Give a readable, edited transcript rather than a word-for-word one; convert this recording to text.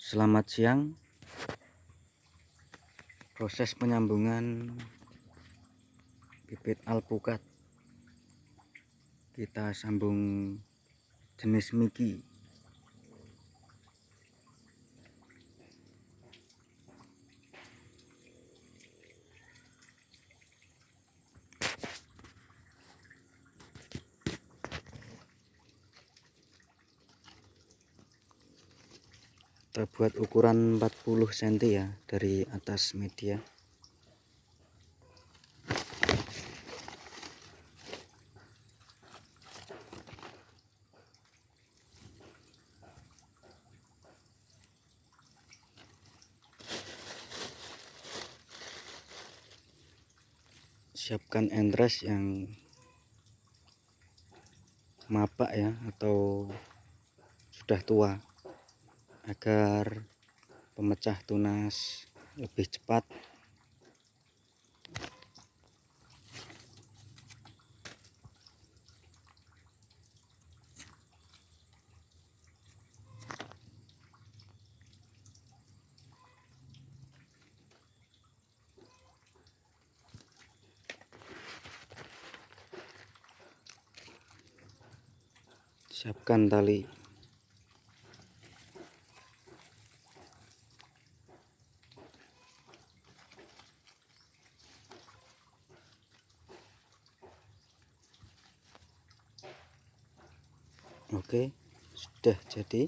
Selamat siang. Proses penyambungan bibit alpukat, kita sambung jenis Miki. Kita buat ukuran 40 cm ya, dari atas media. Siapkan entres yang mapak ya, atau sudah tua, agar pemecah tunas lebih cepat. Siapkan tali. Oke, sudah jadi.